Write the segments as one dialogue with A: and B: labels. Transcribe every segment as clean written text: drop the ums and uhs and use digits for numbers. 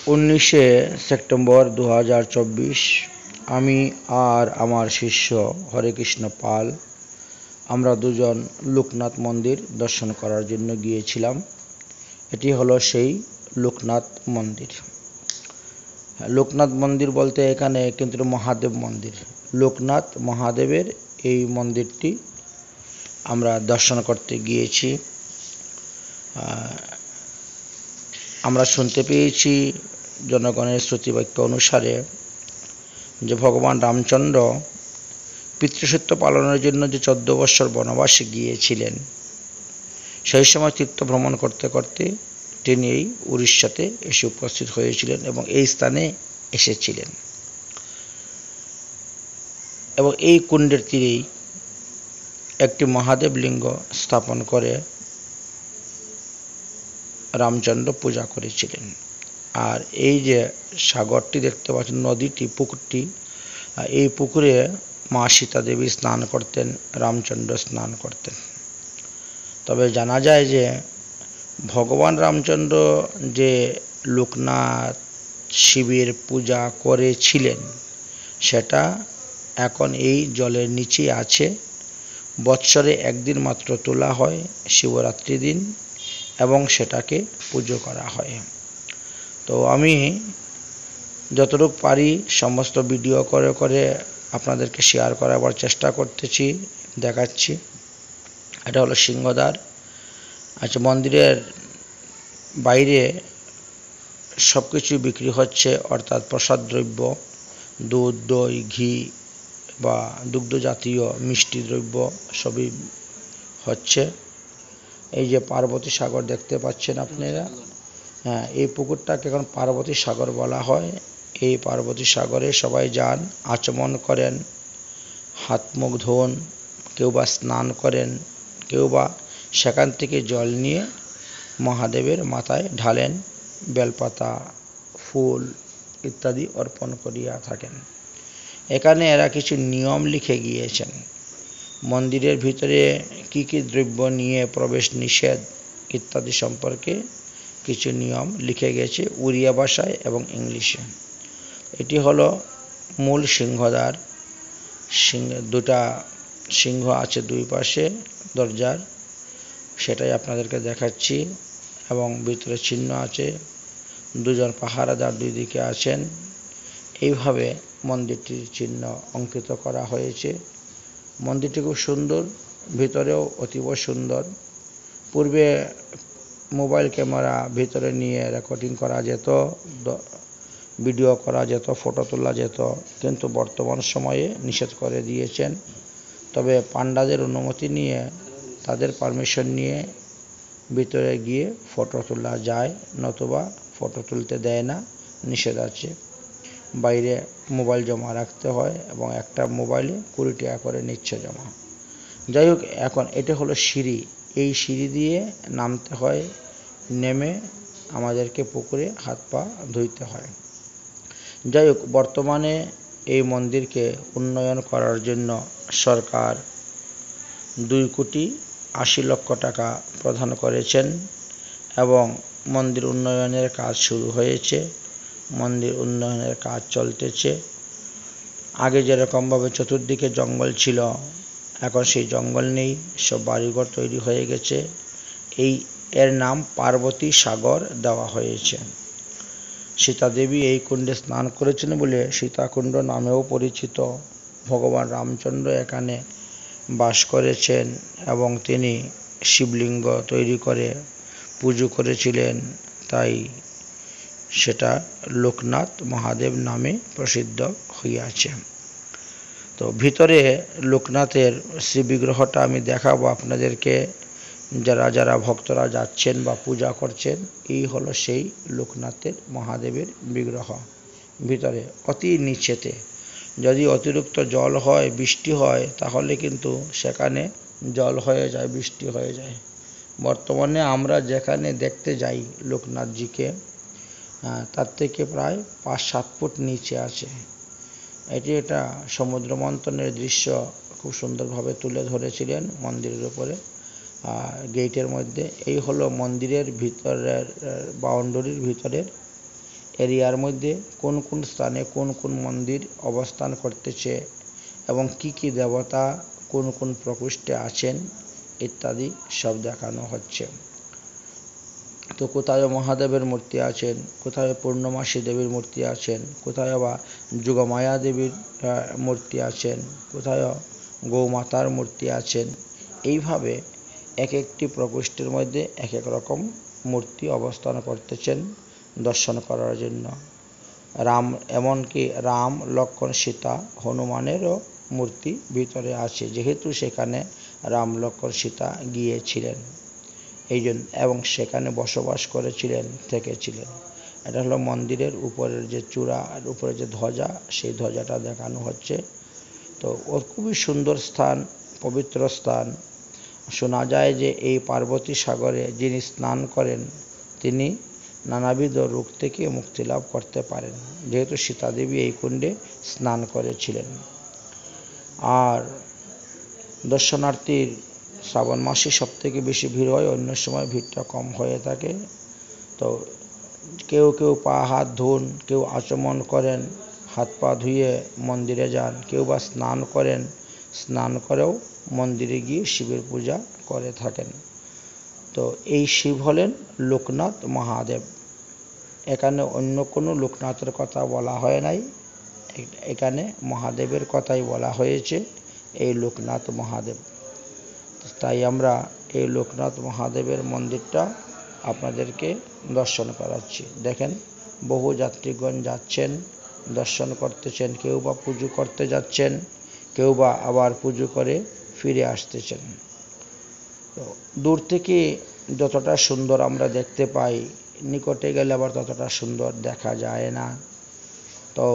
A: 19শে September 2024 আমি আর আমার শিষ্য হরেকৃষ্ণ পাল আমরা দুজন লোকনাথ মন্দির দর্শন করার জন্য গিয়েছিলাম। এটি হলো সেই লোকনাথ মন্দির। লোকনাথ মন্দির বলতে এখানে কিন্তু মহাদেব মন্দির, লোকনাথ মহাদেবের এই মন্দিরটি আমরা দর্শন করতে গিয়েছি। আমরা শুনতে পেয়েছি জনগণের শ্রুতিবাক্য অনুসারে যে ভগবান রামচন্দ্র পিতৃসত্য পালনের জন্য যে 14 বৎসর বনবাসে গিয়েছিলেন, সেই সময় তীর্থ ভ্রমণ করতে করতে তিনি এই উড়িষ্যাতে এসে উপস্থিত হয়েছিলেন এবং এই স্থানে এসেছিলেন এবং এই কুণ্ডের তীরেই একটি মহাদেব লিঙ্গ স্থাপন করে রামচন্দ্র পূজা করেছিলেন। আর এই যে সাগরটি দেখতে পাচ্ছেন, নদীটি, পুকুরটি, এই পুকুরে মা সীতা দেবী স্নান করতেন, রামচন্দ্র স্নান করতেন। তবে জানা যায় যে ভগবান রামচন্দ্র যে লোকনাথ শিবের পূজা করেছিলেন সেটা এখন এই জলের নিচে আছে। বৎসরে একদিন মাত্র তোলা হয়, শিবরাত্রি দিন, এবং সেটাকে পুজো করা হয়। তো আমি যতটুকু পারি সমস্ত ভিডিও করে করে আপনাদেরকে শেয়ার করাবার চেষ্টা করতেছি, দেখাচ্ছি। এটা হলো সিংহদ্বার। আচ্ছা, মন্দিরের বাইরে সব কিছু বিক্রি হচ্ছে, অর্থাৎ প্রসাদ দ্রব্য, দুধ, দই, ঘি বা দুগ্ধ জাতীয় মিষ্টি দ্রব্য সবই হচ্ছে। এই যে পার্বতী সাগর দেখতে পাচ্ছেন আপনারা, হ্যাঁ, এই পুকুরটাকে এখন পার্বতী সাগর বলা হয়। এই পার্বতী সাগরে সবাই যান, আচমন করেন, হাত মুখ ধোন, কেউ বা স্নান করেন, কেউ বা সেখান থেকে জল নিয়ে মহাদেবের মাথায় ঢালেন, বেলপাতা, ফুল ইত্যাদি অর্পণ করিয়া থাকেন। এখানে এরা কিছু নিয়ম লিখে গিয়েছেন। মন্দিরের ভিতরে কি কি দ্রব্য নিয়ে প্রবেশ নিষেধ ইত্যাদি সম্পর্কে কিছু নিয়ম লিখে গেছে উড়িয়া ভাষায় এবং ইংলিশে। এটি হলো মূল সিংহদ্বার। দুটা সিংহ আছে দুই পাশে দরজার, সেটাই আপনাদেরকে দেখাচ্ছি, এবং ভিতরে চিহ্ন আছে, দুজন পাহারাদার দুই দিকে আছেন। এইভাবে মন্দিরটির চিহ্ন অঙ্কিত করা হয়েছে। মন্দিরটি খুব সুন্দর, ভিতরেও অতীব সুন্দর। পূর্বে মোবাইল ক্যামেরা ভিতরে নিয়ে রেকর্ডিং করা যেত, ভিডিও করা যেত, ফটো তোলা যেত, কিন্তু বর্তমান সময়ে নিষেধ করে দিয়েছেন। তবে পান্ডাদের অনুমতি নিয়ে, তাদের পারমিশন নিয়ে ভিতরে গিয়ে ফটো তোলা যায়, নতুবা ফটো তুলতে দেয় না, নিষেধ আছে। বাইরে মোবাইল জমা রাখতে হয় এবং একটা মোবাইলে 20 টাকা করে নিচ্ছে জমা। যাই হোক, এখন এটা হলো সিঁড়ি, এই সিঁড়ি দিয়ে নামতে হয়, নেমে আমাদেরকে পুকুরে হাত পা ধুইতে হয়। যাই হোক, বর্তমানে এই মন্দিরকে উন্নয়ন করার জন্য সরকার 2,80,00,000 টাকা প্রদান করেছেন এবং মন্দির উন্নয়নের কাজ শুরু হয়েছে। মন্দির উন্নয়নের কাজ চলতেছে। আগে যেরকমভাবে চতুর্দিকে জঙ্গল ছিল, এখন সেই জঙ্গল নেই, সব বাড়িঘর তৈরি হয়ে গেছে। এর নাম পার্বতী সাগর দেওয়া হয়েছে। সীতা দেবী এই কুণ্ডে স্নান করেছেন বলে সীতাকুণ্ড নামেও পরিচিত। ভগবান রামচন্দ্র এখানে বাস করেছেন এবং তিনি শিবলিঙ্গ তৈরি করে পুজো করেছিলেন, তাই সেটা লোকনাথ মহাদেব নামে প্রসিদ্ধ হইয়াছে। তো ভিতরে লোকনাথের শ্রী বিগ্রহটা আমি দেখাবো আপনাদেরকে। যারা যারা ভক্তরা যাচ্ছেন বা পূজা করছেন, এই হলো সেই লোকনাথের মহাদেবের বিগ্রহ। ভিতরে অতি নিচেতে যদি অতিরিক্ত জল হয়, বৃষ্টি হয়, তাহলে কিন্তু সেখানে জল হয়ে যায়, বৃষ্টি হয়ে যায়। বর্তমানে আমরা যেখানে দেখতে যাই লোকনাথজিকে, তার থেকে প্রায় 5-7 ফুট নিচে আছে। এটা সমুদ্র মন্থনের দৃশ্য খুব সুন্দরভাবে তুলে ধরেছিলেন মন্দিরের উপরে গেটের মধ্যে। এই হলো মন্দিরের ভিতরের বাউন্ডারির ভিতরের এরিয়ার মধ্যে কোন কোন স্থানে কোন কোন মন্দির অবস্থান করতেছে এবং কি কি দেবতা কোন কোন প্রকোষ্ঠে আছেন ইত্যাদি সব দেখানো হচ্ছে। তো কোথায় মহাদেবের মূর্তি আছেন, কোথায় পূর্ণমাসী দেবীর মূর্তি আছেন, কোথায় বা যোগমায়া দেবীর মূর্তি আছেন, কোথায় গৌমাতার মূর্তি আছেন, এইভাবে এক একটি প্রকোষ্ঠের মধ্যে এক এক রকম মূর্তি অবস্থান করতেছেন দর্শন করার জন্য। এমনকি রাম লক্ষ্মণ সীতা হনুমানেরও মূর্তি ভিতরে আছে, যেহেতু সেখানে রাম লক্ষ্মণ সীতা গিয়েছিলেন এই জন্য, এবং সেখানে বসবাস করেছিলেন, থেকেছিলেন। এটা হলো মন্দিরের উপরের যে চূড়া আর উপরে যে ধ্বজা, সেই ধ্বজাটা দেখানো হচ্ছে। তো ওর খুবই সুন্দর স্থান, পবিত্র স্থান। শোনা যায় যে এই পার্বতী সাগরে যিনি স্নান করেন তিনি নানাবিধ রোগ থেকে মুক্তি লাভ করতে পারেন, যেহেতু সীতাদেবী এই কুণ্ডে স্নান করেছিলেন। আর দর্শনার্থীর শ্রাবণ মাসে সব থেকে বেশি ভিড় হয়, অন্য সময় ভিড়টা কম হয়ে থাকে। তো কেউ কেউ পা হাত ধুন, কেউ আচমন করেন, হাত পা ধুয়ে মন্দিরে যান, কেউ বা স্নান করেন, স্নান করেও মন্দিরে গিয়ে শিবের পূজা করে থাকেন। তো এই শিব হলেন লোকনাথ মহাদেব। এখানে অন্য কোনো লোকনাথের কথা বলা হয় নাই, এখানে মহাদেবের কথাই বলা হয়েছে, এই লোকনাথ মহাদেব। তাই আমরা এই লোকনাথ মহাদেবের মন্দিরটা আপনাদেরকে দর্শন করাচ্ছি। দেখেন বহু যাত্রীগণ যাচ্ছেন, দর্শন করতেছেন, কেউ বা পুজো করতে যাচ্ছেন, কেউ বা আবার পুজো করে ফিরে আসতেছেন। তো দূর থেকে যতটা সুন্দর আমরা দেখতে পাই, নিকটে গেলে আবার ততটা সুন্দর দেখা যায় না। তো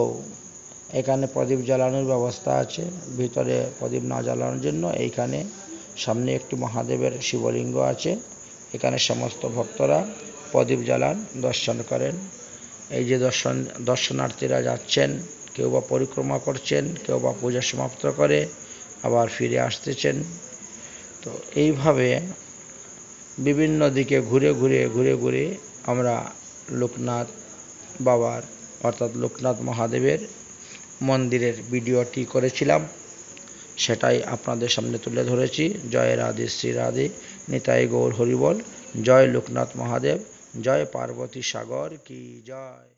A: এখানে প্রদীপ জ্বালানোর ব্যবস্থা আছে, ভিতরে প্রদীপ না জ্বালানোর জন্য এইখানে সামনে একটি মহাদেবের শিবলিঙ্গ আছে, এখানে সমস্ত ভক্তরা প্রদীপ জ্বালান, দর্শন করেন। এই যে দর্শনার্থীরা যাচ্ছেন, কেউ বা পরিক্রমা করছেন, কেউ বা পূজা সমাপ্ত করে আবার ফিরে আসতেছেন। তো এইভাবে বিভিন্ন দিকে ঘুরে ঘুরে আমরা লোকনাথ বাবার অর্থাৎ লোকনাথ মহাদেবের মন্দিরের ভিডিওটি করেছিলাম, সেটাই আপনাদের সামনে তুলে ধরেছি। জয় রাধে শ্রী রাধে, নিতাই গৌর হরিবল। জয় লোকনাথ মহাদেব, জয় পার্বতী সাগর কি জয়।